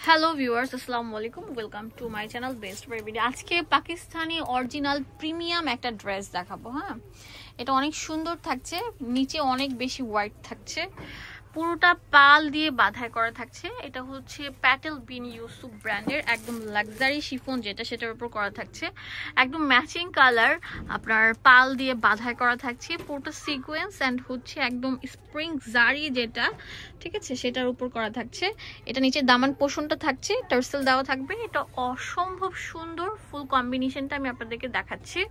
Hello viewers, আসসালামু আলাইকুম। Welcome to my channel best baby. আজকে পাকিস্তানি অরিজিনাল প্রিমিয়াম একটা ড্রেস দেখাবো। হ্যাঁ, এটা অনেক সুন্দর থাকছে, নিচে অনেক বেশি হোয়াইট থাকছে, পুরোটা পাল দিয়ে বাঁধাই করা থাকছে। এটা হচ্ছে প্যাটেল বিন ইউসুফ ব্র্যান্ডের একদম লাক্সারি শিফন, যেটা সেটার উপর করা থাকছে একদম ম্যাচিং কালার, আপনার পাল দিয়ে বাঁধাই করা থাকছে, পুরোটা সিকোয়েন্স অ্যান্ড হচ্ছে একদম স্প্রিং জারি যেটা, ঠিক আছে, সেটার উপর করা থাকছে। এটা নিচে দামান পোর্শনটা থাকছে, টার্সেল দেওয়া থাকবে। এটা অসম্ভব সুন্দর, ফুল কম্বিনেশনটা আমি আপনাদেরকে দেখাচ্ছি।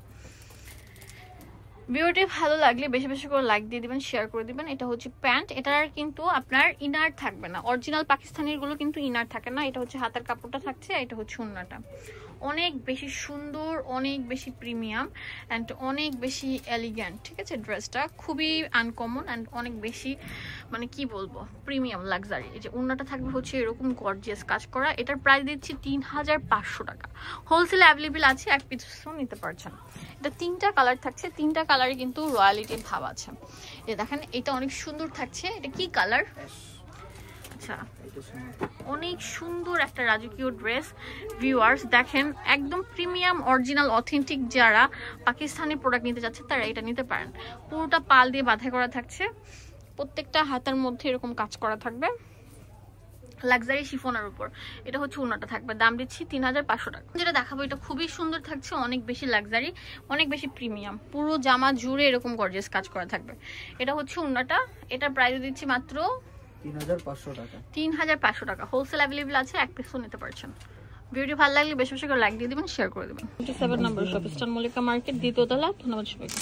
ভিডিওটি ভালো লাগলে বেশি বেশি করে লাইক দিয়ে দিবেন, শেয়ার করে দিবেন। এটা হচ্ছে প্যান্ট, এটার কিন্তু আপনার ইনার থাকবে না, অরিজিনাল পাকিস্তানির গুলো কিন্তু ইনার থাকে না। এটা হচ্ছে হাতার কাপড়টা থাকছে, এটা হচ্ছে ওড়নাটা। অনেক বেশি সুন্দর, অনেক বেশি প্রিমিয়াম অ্যান্ড অনেক বেশি এলিগ্যান্ট, ঠিক আছে। ড্রেসটা খুবই আনকমন অ্যান্ড অনেক বেশি, মানে কি বলবো, প্রিমিয়াম লাক্সারি। এই যে ওড়নাটা থাকবে হচ্ছে এরকম গর্জিয়াস কাজ করা। এটার প্রাইস দিচ্ছি 3500 টাকা। হোলসেল অ্যাভেলেবেল আছে, এক পিসও নিতে পারছেন। এটা তিনটা কালার থাকছে, তিনটা কালারে কিন্তু রয়্যালিটির ভাব আছে। এই দেখেন, এটা অনেক সুন্দর থাকছে। এটা কি কালার? আচ্ছা, অনেক সুন্দর একটা রাজকীয় ড্রেস। ভিউয়ার্স দেখেন, একদম প্রিমিয়াম অরিজিনাল অথেন্টিক যারা পাকিস্তানি প্রোডাক্ট নিতে যাচ্ছে তারা এটা নিতে পারেন। পুরোটা পাল দিয়ে বাঁধাই করা থাকছে, প্রত্যেকটা হাতার মধ্যে এরকম কাজ করা থাকবে লাক্সারি শিফনের উপর। এটা হচ্ছে ওড়নাটা থাকবে, দাম দিচ্ছি 3500 টাকা। যেটা দেখাবো এটা খুবই সুন্দর থাকছে, অনেক বেশি লাক্সারি, অনেক বেশি প্রিমিয়াম, পুরো জামা জুড়ে এরকম গর্জিয়াস কাজ করা থাকবে। এটা হচ্ছে ওড়নাটা, এটা প্রাইস দিচ্ছি মাত্র 3500 টাকা। 3500 টাকা। হোলসেল অ্যাভেলেবেল আছে, এক পিসও নিতে পারছেন। ভিডিও ভালো লাগলে বেশি বেশি করে লাইক দিয়ে দিবেন, শেয়ার করে দেবেন। 7 নম্বর শপ, ইস্টার্ন মল্লিকা মার্কেট, দ্বিতীয় তলা। ধন্যবাদ সবাইকে।